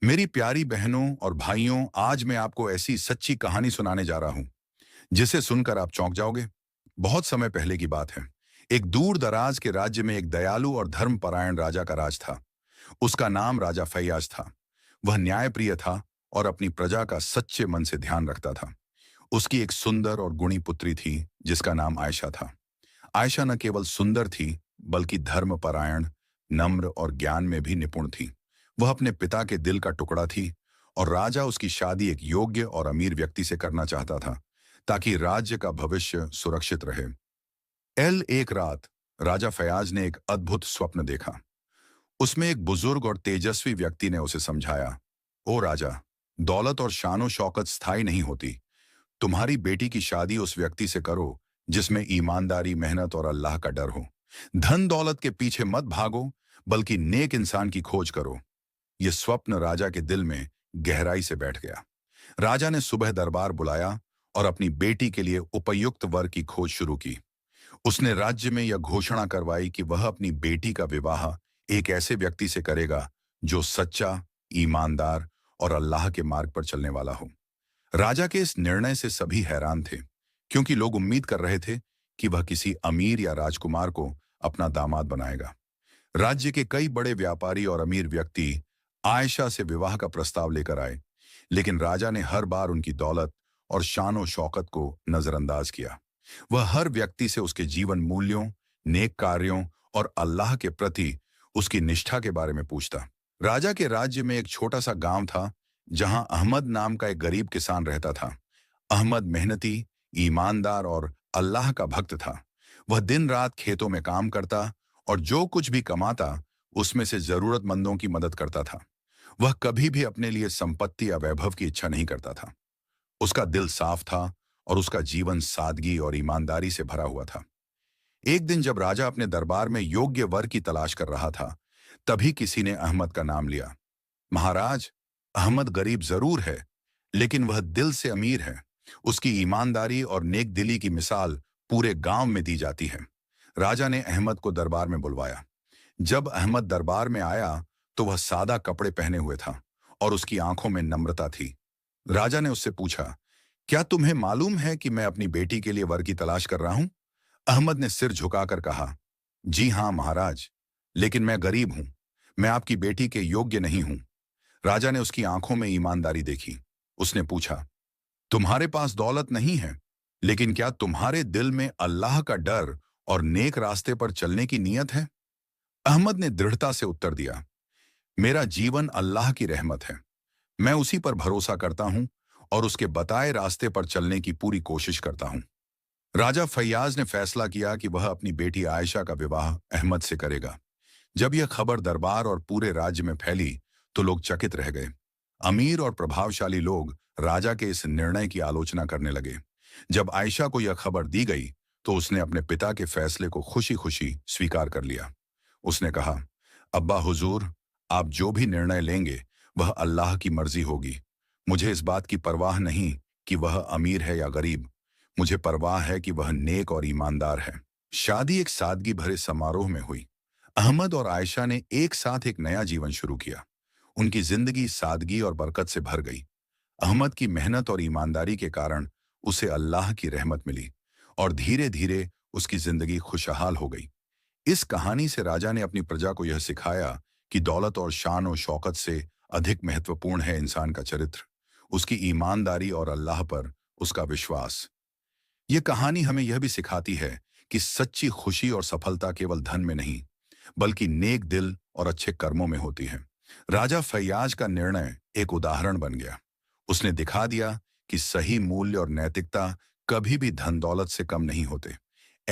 मेरी प्यारी बहनों और भाइयों, आज मैं आपको ऐसी सच्ची कहानी सुनाने जा रहा हूं जिसे सुनकर आप चौंक जाओगे। बहुत समय पहले की बात है। एक दूर दराज के राज्य में एक दयालु और धर्मपरायण राजा का राज था। उसका नाम राजा फैयाज था। वह न्यायप्रिय था और अपनी प्रजा का सच्चे मन से ध्यान रखता था। उसकी एक सुंदर और गुणी पुत्री थी जिसका नाम आयशा था। आयशा न केवल सुंदर थी, बल्कि धर्मपरायण, नम्र और ज्ञान में भी निपुण थी। वह अपने पिता के दिल का टुकड़ा थी और राजा उसकी शादी एक योग्य और अमीर व्यक्ति से करना चाहता था, ताकि राज्य का भविष्य सुरक्षित रहे। एक रात राजा फयाज ने एक अद्भुत स्वप्न देखा। उसमें एक बुजुर्ग और तेजस्वी व्यक्ति ने उसे समझाया, ओ राजा, दौलत और शानो शौकत स्थायी नहीं होती। तुम्हारी बेटी की शादी उस व्यक्ति से करो जिसमें ईमानदारी, मेहनत और अल्लाह का डर हो। धन दौलत के पीछे मत भागो, बल्कि नेक इंसान की खोज करो। यह स्वप्न राजा के दिल में गहराई से बैठ गया। राजा ने सुबह दरबार बुलाया और अपनी बेटी के लिए उपयुक्त वर की खोज शुरू की। उसने राज्य में यह घोषणा करवाई कि वह अपनी बेटी का विवाह एक ऐसे व्यक्ति से करेगा जो सच्चा, ईमानदार और अल्लाह के मार्ग पर चलने वाला हो। राजा के इस निर्णय से सभी हैरान थे, क्योंकि लोग उम्मीद कर रहे थे कि वह किसी अमीर या राजकुमार को अपना दामाद बनाएगा। राज्य के कई बड़े व्यापारी और अमीर व्यक्ति आयशा से विवाह का प्रस्ताव लेकर आए, लेकिन राजा ने हर बार उनकी दौलत और शान और शौकत को नजरअंदाज किया। वह हर व्यक्ति से उसके जीवन मूल्यों, नेक कार्यों और अल्लाह के प्रति उसकी निष्ठा के बारे में पूछता। राजा के राज्य में एक छोटा सा गांव था, जहां अहमद नाम का एक गरीब किसान रहता था। अहमद मेहनती, ईमानदार और अल्लाह का भक्त था। वह दिन रात खेतों में काम करता और जो कुछ भी कमाता उसमें से जरूरतमंदों की मदद करता था। वह कभी भी अपने लिए संपत्ति या वैभव की इच्छा नहीं करता था। उसका दिल साफ था और उसका जीवन सादगी और ईमानदारी से भरा हुआ था। एक दिन जब राजा अपने दरबार में योग्य वर की तलाश कर रहा था, तभी किसी ने अहमद का नाम लिया। महाराज, अहमद गरीब जरूर है, लेकिन वह दिल से अमीर है। उसकी ईमानदारी और नेक दिली की मिसाल पूरे गांव में दी जाती है। राजा ने अहमद को दरबार में बुलवाया। जब अहमद दरबार में आया तो वह सादा कपड़े पहने हुए था और उसकी आंखों में नम्रता थी। राजा ने उससे पूछा, क्या तुम्हें मालूम है कि मैं अपनी बेटी के लिए वर की तलाश कर रहा हूं? अहमद ने सिर झुकाकर कहा, जी हां महाराज, लेकिन मैं गरीब हूं। मैं आपकी बेटी के योग्य नहीं हूं। राजा ने उसकी आंखों में ईमानदारी देखी। उसने पूछा, तुम्हारे पास दौलत नहीं है, लेकिन क्या तुम्हारे दिल में अल्लाह का डर और नेक रास्ते पर चलने की नीयत है? अहमद ने दृढ़ता से उत्तर दिया, मेरा जीवन अल्लाह की रहमत है। मैं उसी पर भरोसा करता हूं और उसके बताए रास्ते पर चलने की पूरी कोशिश करता हूं। राजा फैयाज ने फैसला किया कि वह अपनी बेटी आयशा का विवाह अहमद से करेगा। जब यह खबर दरबार और पूरे राज्य में फैली तो लोग चकित रह गए। अमीर और प्रभावशाली लोग राजा के इस निर्णय की आलोचना करने लगे। जब आयशा को यह खबर दी गई तो उसने अपने पिता के फैसले को खुशी खुशी स्वीकार कर लिया। उसने कहा, अब्बा हुजूर, आप जो भी निर्णय लेंगे वह अल्लाह की मर्जी होगी। मुझे इस बात की परवाह नहीं कि वह अमीर है या गरीब। मुझे परवाह है कि वह नेक और ईमानदार है। शादी एक सादगी भरे समारोह में हुई। अहमद और आयशा ने एक साथ एक नया जीवन शुरू किया। उनकी जिंदगी सादगी और बरकत से भर गई। अहमद की मेहनत और ईमानदारी के कारण उसे अल्लाह की रहमत मिली और धीरे धीरे उसकी जिंदगी खुशहाल हो गई। इस कहानी से राजा ने अपनी प्रजा को यह सिखाया कि दौलत और शान और शौकत से अधिक महत्वपूर्ण है इंसान का चरित्र, उसकी ईमानदारी और अल्लाह पर उसका विश्वास। यह कहानी हमें यह भी सिखाती है कि सच्ची खुशी और सफलता केवल धन में नहीं, बल्कि नेक दिल और अच्छे कर्मों में होती है। राजा फैयाज का निर्णय एक उदाहरण बन गया। उसने दिखा दिया कि सही मूल्य और नैतिकता कभी भी धन दौलत से कम नहीं होते।